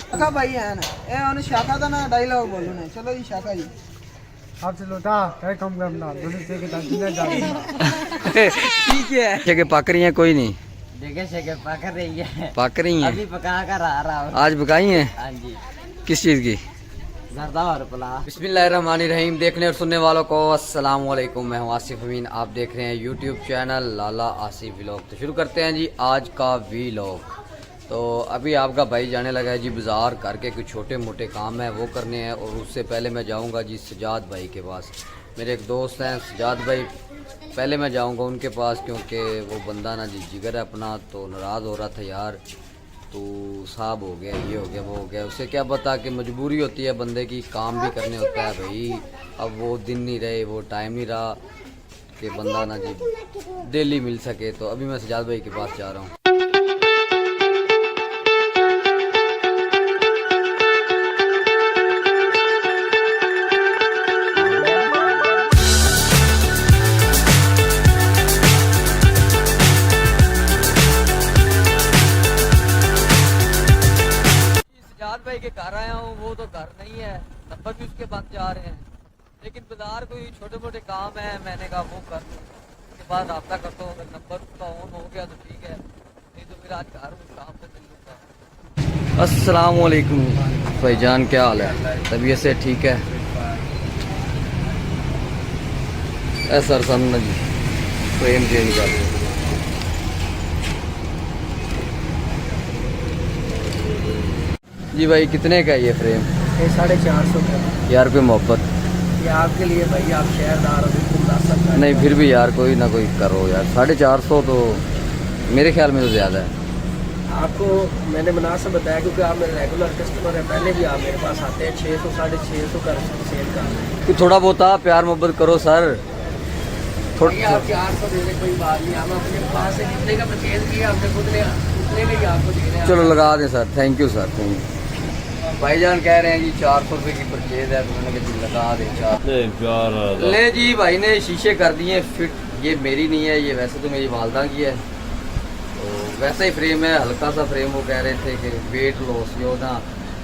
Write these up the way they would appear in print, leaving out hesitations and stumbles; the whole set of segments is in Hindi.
शाखा भाई है ना ए उन्हें शाखा का ना डायलॉग बोलो ना चलो जी शाखा जी आप चलो ता क्या कम करना दोनों से के दांत जा ठीक है शेके पक रही हैं कोई नहीं देखे शेके पक रही है पक रही हैं अभी पका कर आ रहा हूँ। आज पकाई हैं हाँ जी किस चीज़ की जरदा और पुलाव। बिस्मिल्लाहिर्रहमानिर्रहीम देखने और सुनने वालों को अस्सलाम वालेकुम। मैं हूं आसिफ अमीन, आप देख रहे हैं यूट्यूब चैनल लाला आसिफ व्लॉग। तो शुरू करते हैं जी आज का व्लॉग। तो अभी आपका भाई जाने लगा है जी बाज़ार, करके कुछ छोटे मोटे काम है वो करने हैं। और उससे पहले मैं जाऊंगा जी सजाद भाई के पास। मेरे एक दोस्त हैं सजाद भाई, पहले मैं जाऊंगा उनके पास क्योंकि वो बंदा ना जी जिगर है अपना, तो नाराज़ हो रहा था यार तो साहब हो गया ये हो गया वो हो गया। उसे क्या पता कि मजबूरी होती है बंदे की, काम भी करने होता है भाई। अब वो दिन नहीं रहे, वो टाइम नहीं रहा कि बंदा ना जी डेली मिल सके। तो अभी मैं सजाद भाई के पास जा रहा हूँ। भाई के घर आया हूँ, वो तो घर नहीं है, नंबर भी उसके बंद जा रहे हैं। लेकिन बाजार कोई छोटे मोटे काम है, मैंने कहा वो कर लूँ, उसके बाद रब्ता करता हूँ। अगर नंबर उसका ऑन हो गया तो ठीक है, नहीं तो फिर आज घर हूँ, शाम से मिल लूँगा। अस्सलाम वालेकुम भाईजान, क्या हाल है? तबीयत से ठीक है? सर सामने जी फ्रेम चेंज कर दो। जी भाई कितने का है ये फ्रेम? ये 450 का यार कोई मोहब्बत ये आपके लिए भाई, आप शहरदार हो बिल्कुल ला सकते हैं। नहीं, फिर भी यार कोई ना कोई करो यार। 450 तो मेरे ख्याल में तो ज़्यादा है। आपको मैंने मुनासिब बताया क्योंकि आप मेरे रेगुलर कस्टमर हैं, पहले भी आप मेरे पास आते हैं। 600 650 का सेल का कि थोड़ा बहुत आप प्यार मोहब्बत करो सर। थोड़ा आप 400 दे दें, कोई बात नहीं। हम अपने पास से जितने का परचेज किया हमने खुद ने उतने में ही आपको दे रहे हैं। चलो लगा दें sir, thank you sir, thank you. भाईजान कह रहे हैं जी 400 रुपये की परचेज है, तो मैंने कहा लगा दें 400। ले जी भाई ने शीशे कर दिए फिट। ये मेरी नहीं है, ये वैसे तो मेरी वालदा की है। तो वैसा ही फ्रेम है, हल्का सा फ्रेम। वो कह रहे थे कि वेट लॉस जो ना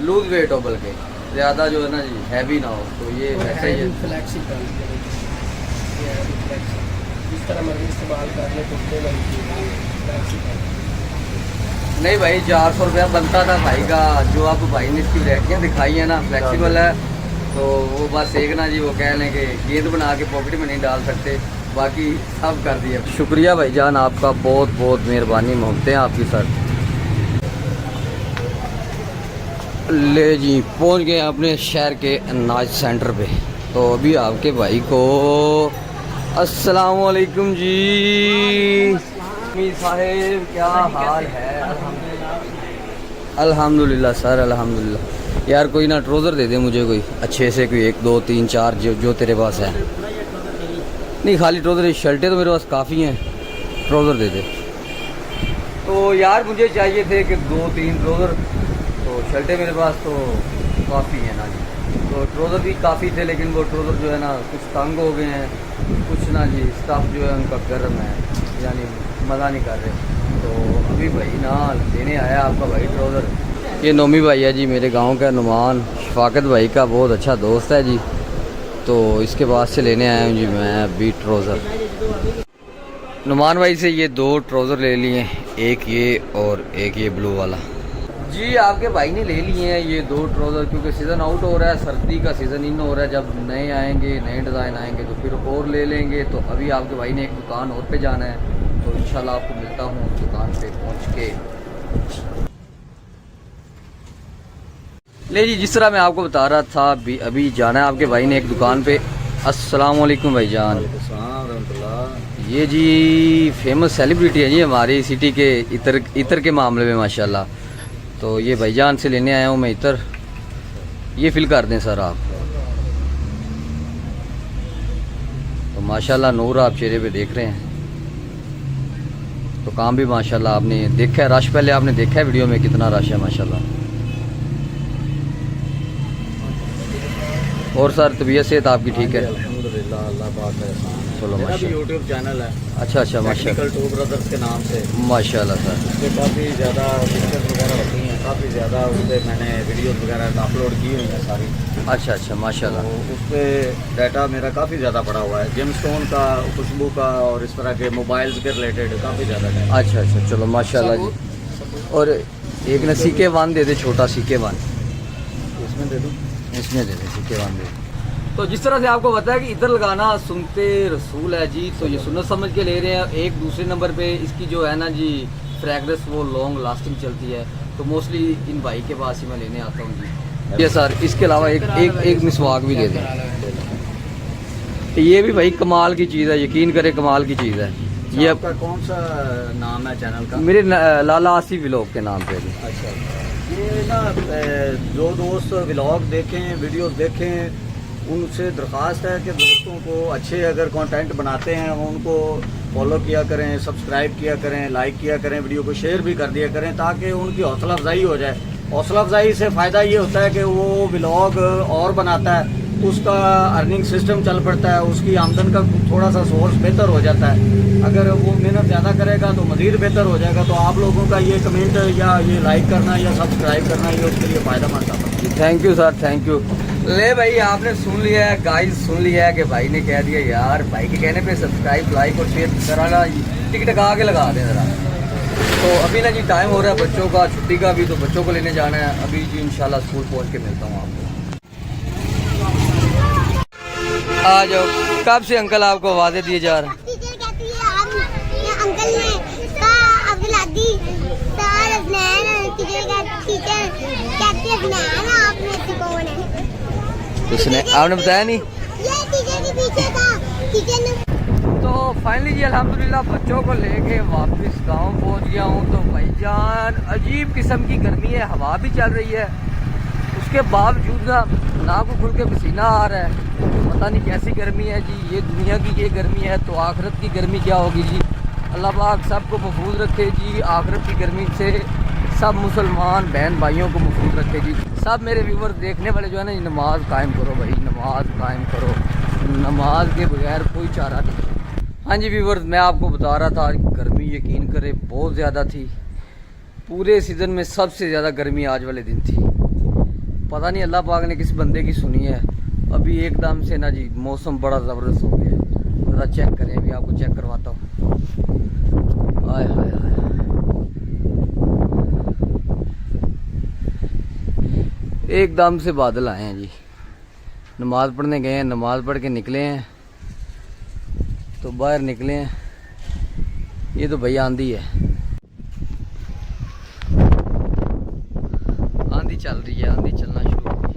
लूज वेट हो, बल्कि ज़्यादा जो है ना जी हैवी ना हो। तो ये वैसे ही फ्लेक्सिबल, जिस तरह मर्जी इस्तेमाल कर ले कुत्ते फ्लेक्सिबल। नहीं भाई 400 रुपया बनता था भाई का। जो आप भाई ने इसकी वैरायटियाँ दिखाई है ना, फ्लेक्सिबल है। तो वो बस एक ना जी वो कह लें कि गेंद बना के पॉकेट में नहीं डाल सकते, बाकी सब कर दिया। शुक्रिया भाईजान आपका, बहुत बहुत मेहरबानी, मोहब्बतें आपकी सर। ले जी पहुंच गए अपने शहर के अनाज सेंटर पे। तो अभी आपके भाई को अस्सलाम वालेकुम जी साहेब, क्या हाल है? अल्हम्दुलिल्लाह सर, अल्हम्दुलिल्लाह। यार कोई ना ट्राउज़र दे दे मुझे, कोई अच्छे से, कोई 1 2 3 4 जो तेरे पास है। नहीं खाली ट्राउज़र, शर्टें तो मेरे पास काफ़ी हैं, ट्राउज़र दे दे। तो यार मुझे चाहिए थे कि 2 3 ट्राउज़र। तो शर्टें मेरे पास तो काफ़ी हैं ना जी। तो ट्राउज़र भी काफ़ी थे, लेकिन वो ट्राउज़र जो है ना कुछ तंग हो गए हैं, कुछ ना जी स्टफ़ जो है उनका गर्म है, यानी मज़ा नहीं कर रहे। तो अभी भाई ना लेने आया आपका भाई ट्राउज़र। ये नोमी भाई है जी, मेरे गांव का नुमान, शफाकत भाई का बहुत अच्छा दोस्त है जी। तो इसके पास से लेने आया हूँ जी मैं अभी ट्राउज़र। नुमान भाई से ये 2 ट्राउज़र ले लिए, एक ये और एक ये ब्लू वाला जी। आपके भाई ने ले लिए हैं ये 2 ट्राउज़र, क्योंकि सीज़न आउट हो रहा है, सर्दी का सीज़न इन हो रहा है। जब नए आएंगे, नए डिज़ाइन आएंगे तो फिर और ले लेंगे। तो अभी आपके भाई ने एक दुकान और पे जाना है, तो इंशाल्लाह आपको मिलता हूँ उस दुकान पे पहुँच के। ले जी जिस तरह मैं आपको बता रहा था, अभी जाना है आपके भाई ने एक दुकान पे। अस्सलाम वालेकुम भाईजान। ये जी फेमस सेलिब्रिटी है जी हमारी सिटी के, इतर के मामले में माशाल्लाह। तो ये भाईजान से लेने आया हूँ मैं इतर। ये फिल कर दें सर आप। तो माशाल्लाह नूर आप चेहरे पे देख रहे हैं। तो काम भी माशाल्लाह आपने देखा है, रश पहले आपने देखा है वीडियो में कितना रश है माशाल्लाह। और सर तबीयत सेहत आपकी ठीक है? अल्हम्दुलिल्लाह, अल्लाह पाक का एहसान है। चलो मेरा भी माशाल्लाह। यूट्यूब चैनल है अच्छा अच्छा माशाल्लाह टेक्निकल टू ब्रदर्स के नाम से। माशाल्लाह सर। उसपे काफ़ी ज़्यादा पिक्चर्स वगैरह होती हैं, काफ़ी ज़्यादा उस पर मैंने वीडियोस वगैरह अपलोड की हुई हैं सारी। अच्छा अच्छा माशाल्लाह। तो उस पर डाटा मेरा काफ़ी ज़्यादा पड़ा हुआ है, जेमस्टोन का, खुशबू का और इस तरह के मोबाइल्स के रिलेटेड काफ़ी ज़्यादा डाटा। अच्छा अच्छा चलो माशाल्लाह जी। और एक ना सीके वन दे दे, छोटा सीके वन इसमें दे दूँ? इसमें दे दे, सीके वन दे दे। तो जिस तरह से आपको बताया कि इधर लगाना सुनते रसूल है जी, तो ये सुन्नत समझ के ले रहे हैं। एक दूसरे नंबर पे इसकी जो है ना जी फ्रेगरेंस वो लॉन्ग लास्टिंग चलती है, तो मोस्टली इन भाई के पास ही मैं लेने आता हूँ जी। ये सर इसके अलावा एक मिसवाक भी दे दें। ये भी भाई कमाल की चीज़ है, यकीन करें कमाल की चीज़ है। ये आपका कौन सा नाम है चैनल का? मेरे लाला आसिफ व्लॉग के नाम पे भी। अच्छा, ये ना जो दोस्त व्लॉग देखें, वीडियोस देखें, उनसे दरख्वास्त है कि दोस्तों को अच्छे अगर कंटेंट बनाते हैं उनको फॉलो किया करें, सब्सक्राइब किया करें, लाइक किया करें, वीडियो को शेयर भी कर दिया करें, ताकि उनकी हौसला अफजाई हो जाए। हौसला अफजाई से फ़ायदा ये होता है कि वो व्लॉग और बनाता है, उसका अर्निंग सिस्टम चल पड़ता है, उसकी आमदन का थोड़ा सा सोर्स बेहतर हो जाता है। अगर वो मेहनत ज़्यादा करेगा तो मज़ीद बेहतर हो जाएगा। तो आप लोगों का ये कमेंट या ये लाइक करना या सब्सक्राइब करना ये उसके लिए फ़ायदा मंद है। Thank you sir, thank you. ले भाई आपने सुन लिया है गाइस, सुन लिया है कि भाई ने कह दिया यार भाई के कहने पे सब्सक्राइब, लाइक और शेयर कराना, टिक टका के लगा दें ज़रा। तो अभी ना जी टाइम हो रहा है बच्चों का, छुट्टी का भी, तो बच्चों को लेने जाना है अभी जी। इंशाल्लाह स्कूल पहुंच के मिलता हूँ आपको। आ जाओ। कब से अंकल आपको आवाज़ें दिए जा रहे हैं? टीचर कहती है अंकल ने कहा अब्दुल्लादी सर अजनैन, टीचर कहती है अजनैन आपने से कौन है? उसने आपने बताया नहीं? ये टीचर के पीछे था, टीचर ने। तो फाइनली जी अल्हम्दुलिल्लाह बच्चों को लेके वापस गांव पहुंच गया हूं। तो भाईजान अजीब किस्म की गर्मी है, हवा भी चल रही है, उसके बावजूद ना को खुल के पसीना आ रहा है। पता नहीं कैसी गर्मी है जी, ये दुनिया की ये गर्मी है तो आखिरत की गर्मी क्या होगी जी। अल्लाह पाक सबको महफूज रखे जी आखिरत की गर्मी से, सब मुसलमान बहन भाइयों को महफूज रखे जी। सब मेरे व्यूवर देखने वाले जो है ना, नमाज कायम करो भाई, नमाज कायम करो, नमाज के बगैर कोई चारा नहीं। हाँ जी व्यूवर, मैं आपको बता रहा था गर्मी यकीन करे बहुत ज़्यादा थी। पूरे सीज़न में सबसे ज़्यादा गर्मी आज वाले दिन थी। पता नहीं अल्लाह पाक ने किस बंदे की सुनी है। अभी एकदम से ना जी मौसम बड़ा ज़बरदस्त हो गया है। ज़रा चेक करें, अभी आपको चेक करवाता हूँ। हाय हाय हाय, एकदम से बादल आए हैं जी। नमाज़ पढ़ने गए हैं, नमाज़ पढ़ के निकले हैं तो बाहर निकले हैं, ये तो भैया आंधी है, आंधी चल रही है, आंधी चलना शुरू हो गई।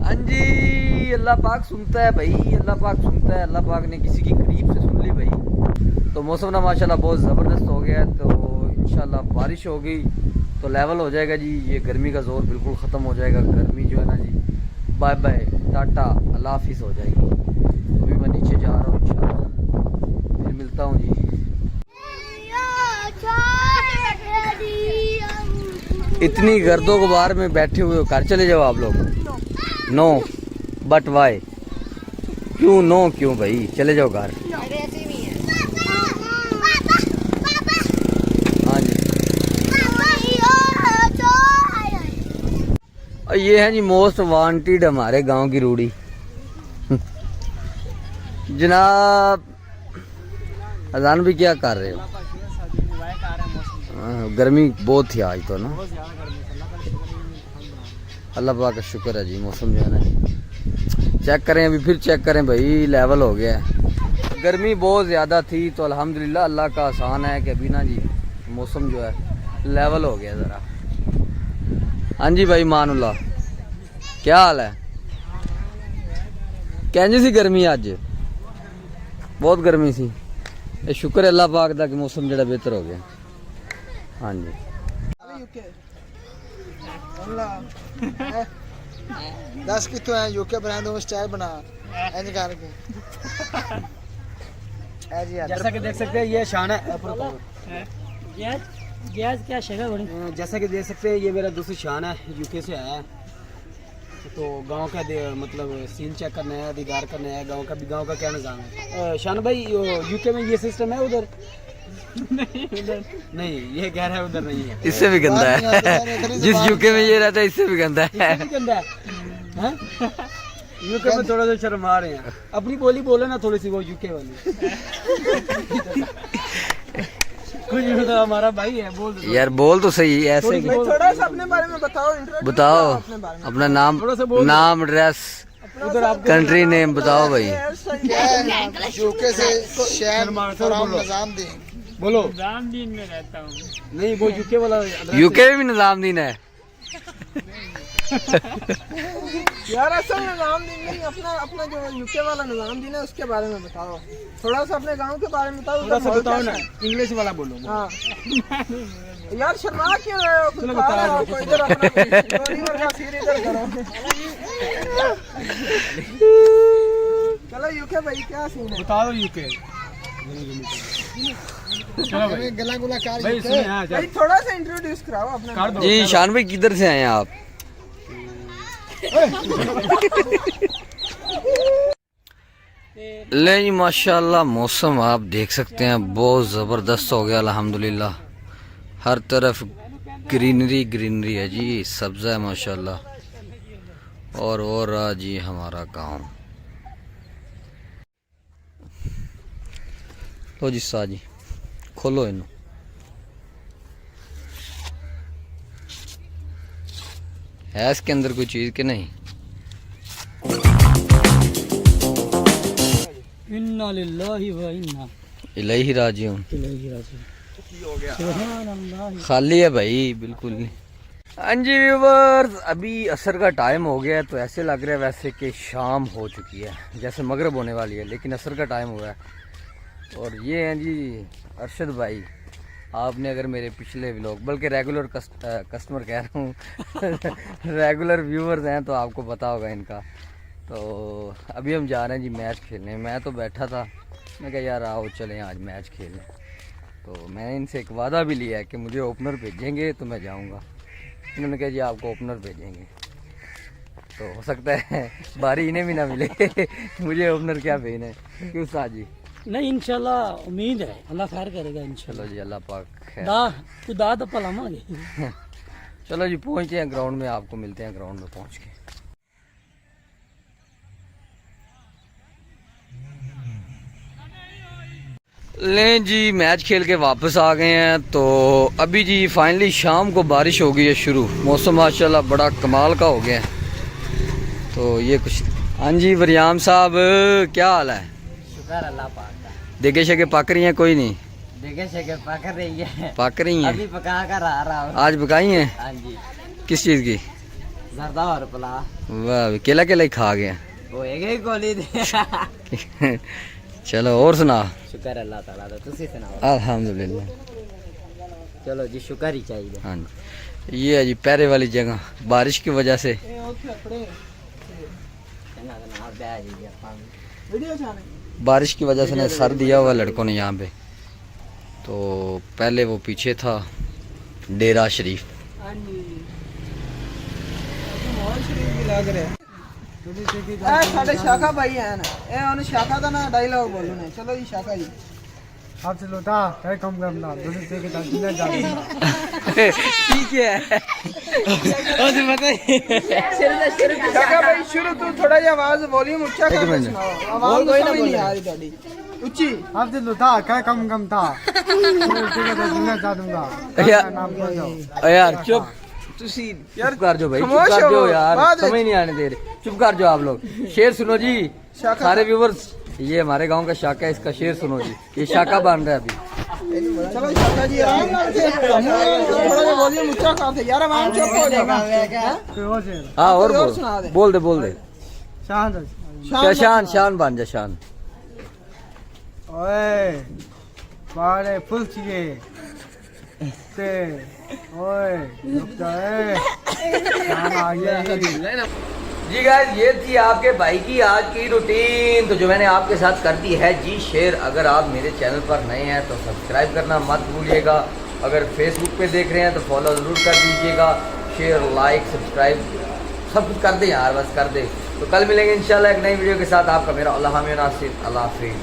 हाँ जी अल्लाह पाक सुनता है भाई, अल्लाह पाक सुनता है। अल्लाह पाक ने किसी की करीब से सुन ली भाई। तो मौसम ना माशाल्लाह बहुत ज़बरदस्त हो गया है। तो इंशाल्लाह बारिश होगी तो लेवल हो जाएगा जी, ये गर्मी का जोर बिल्कुल ख़त्म हो जाएगा। गर्मी जो है ना जी बाय बाय टाटा अल्लाह हाफिज़ हो जाएगी। अभी मैं नीचे जा रहा हूँ, इंशाल्लाह फिर मिलता हूँ जी। इतनी गर्दो गुबार में बैठे हुए हो, घर चले जाओ आप लोग। नो बट वाई, क्यों नो क्यों भाई, चले जाओ घर। हाँ जी, और ये है जी मोस्ट वांटेड हमारे गांव की रूढ़ी। जनाब अजान भी क्या कर रहे हो? गर्मी बहुत थी आज तो ना। अल्लाह पाक का शुक्र है जी, मौसम जो है ना जी चेक करें, अभी फिर चेक करें भाई, लेवल हो गया है। गर्मी बहुत ज़्यादा थी तो अल्हम्दुलिल्लाह अल्लाह का आसान है कि अभी ना जी मौसम जो है लेवल हो गया ज़रा। हाँ जी भाई मानुल्लाह, क्या हाल है? कैंजी सी गर्मी अज, बहुत गर्मी सी। ये शुक्र है अल्लाह पाक दा कि मौसम जरा बेहतर हो गया। हाँ जी 10 कितों है यूके ब्रांड दो स्टाइल बना ऐसे करके। जैसा कि देख सकते हैं ये शान है, गैस क्या शेगा बड़ी। जैसा कि देख सकते हैं ये मेरा दूसरी शान है, यूके से आया है। तो गांव का मतलब सीन चेक करना है, दीदार करना है गांव का क्या निज़ाम है। शान भाई यूके में ये सिस्टम है उधर? नहीं ये कह रहा है उधर नहीं है। इससे भी गंदा है जिस यूके में ये रहता है, इससे भी गंदा है। गंदा है यूके में थोड़ा सा शर्मा रहे हैं। अपनी बोली बोले ना थोड़ी सी, वो यूके वाली। कुछ भी तो हमारा भाई है, बोल दो यार बोल तो सही ऐसे कि थोड़ा सा अपने बारे में बताओ, बताओ अपना नाम, नाम, एड्रेस, कंट्री नेम बताओ भाई। यूके से शहर फराम निजामुद्दीन। बोलो। निजामुद्दीन में रहता हूँ। नहीं वो यूके वाला। यूके में भी निजामुद्दीन है। यार असल निजामुद्दीन नहीं, अपना जो यूके वाला निजामुद्दीन है उसके बारे में बताओ। थोड़ा सा अपने गांव के बारे में बताओ। थोड़ा सा बताओ ना, इंग्लिश वाला बोलो। हाँ यार शर्मा क्यों रहे हो? चलो बताओ। इधर अपना सिर इधर करो। चलो यूके भाई क्या सीन है बताओ यूके। गला गुला कार भाई भाई थोड़ा सा इंट्रोड्यूस कराओ अपना। जी शान भाई किधर से आए हैं आप? ले जी माशाल्लाह मौसम आप देख सकते हैं बहुत ज़बरदस्त हो गया अल्हम्दुलिल्लाह। हर तरफ ग्रीनरी ग्रीनरी है जी, सब्ज़ा है माशाल्लाह। और रहा जी हमारा गांव। लो जी सा जी खोलो इन्हों। है इसके अंदर कोई चीज़ के नहीं? इन्ना लिल्लाहि व इन्ना इलैहि राजिऊन। इलैहि राजिऊन। खाली है भाई बिल्कुल नहीं। हाँ जी व्यूवर्स, अभी असर का टाइम हो गया है तो ऐसे लग रहा है वैसे कि शाम हो चुकी है, जैसे मगरिब होने वाली है, लेकिन असर का टाइम हुआ है। और ये हैं जी अरशद भाई। आपने अगर मेरे पिछले व्लॉग, बल्कि रेगुलर कस्टमर कह रहा हूँ रेगुलर व्यूवर्स हैं तो आपको पता होगा इनका। तो अभी हम जा रहे हैं जी मैच खेलने। मैं तो बैठा था, मैं कहा यार आओ चलें आज मैच खेलें। तो मैंने इनसे एक वादा भी लिया है कि मुझे ओपनर भेजेंगे तो मैं जाऊंगा। इन्होंने कहा जी आपको ओपनर भेजेंगे, तो हो सकता है बारी इन्हें भी ना मिले मुझे ओपनर क्या भेजना है। क्यों साथ जी? नहीं इंशाल्लाह उम्मीद है अल्लाह खैर करेगा इंशाल्लाह। चलो जी अल्लाह पाक खैर। तू दा तो पलामांगे। चलो जी पहुँचते हैं ग्राउंड में, आपको मिलते हैं ग्राउंड में पहुँच के। लें जी मैच खेल के वापस आ गए हैं। तो अभी जी फाइनली शाम को बारिश हो गई है शुरू। मौसम माशाल्लाह बड़ा कमाल का हो गया है। तो ये कुछ। हाँ जी वरियाम साहब क्या हाल है? शुक्र अल्लाह पाक का। देखे शके पक रही हैं? कोई नहीं देखे शके पक रही है। पक रही हैं? अभी पका कर आ रहा हूँ। आज पकाई हैं? हाँ जी। किस चीज़ की? जरदा और पुला। वाह केला केला ही खा गया। वो एक गोली दे। चलो और सुना। शुक्र अल्लाह ताला दा, तुसी सुनाओ। अल्हम्दुलिल्लाह। चलो जी शुक्र ही चाहिए। हाँ जी ये है जी पैरे वाली जगह। बारिश की वजह से बारिश की वजह से ने सर दिया हुआ लड़कों ने यहाँ पे। तो पहले वो पीछे था डेरा शरीफ। साढ़े शाखा भाई है ना, ए उन्हें शाखा का ना डायलॉग बोलो ने। चलो जी शाखा जी आप चलो था क्या कम करना दूसरे से के दांत जा ठीक है मुझे पता है। शाखा भाई शुरू तो थोड़ा जा आवाज वॉल्यूम ऊंचा कर सुनाओ। आवाज कोई नहीं आ रही थोड़ी ऊंची। आप चलो था क्या कम था जा दूंगा। यार चुप चुप कर जो भाई, चुप कर जो यार, समझ नहीं आने दे रहे। चुप कर जो आप लोग। शेर सुनो जी सारे व्यूवर्स, ये हमारे गांव का शाखा है, इसका शेर सुनो जी। ये शाखा बन रहा है अभी। चलो शाखा जी आराम से थोड़ा जा वॉल्यूम ऊंचा कर दे यार, आवाज चुप हो जाएगा। हाँ और बोल दे शान शान बन जा शान। ओए पारे फुल चाहिए ते ओए रुक जा आ गया। जी गाइस ये थी आपके भाई की आज की रूटीन, तो जो मैंने आपके साथ कर दी है जी शेयर। अगर आप मेरे चैनल पर नए हैं तो सब्सक्राइब करना मत भूलिएगा। अगर फेसबुक पे देख रहे हैं तो फॉलो ज़रूर कर दीजिएगा। शेयर लाइक सब्सक्राइब सब कुछ कर दे यार, बस कर दे। तो कल मिलेंगे इंशाल्लाह एक नई वीडियो के साथ। आपका मेरा अल्लाह हामिद नासिर, अल्लाह हाफिज़।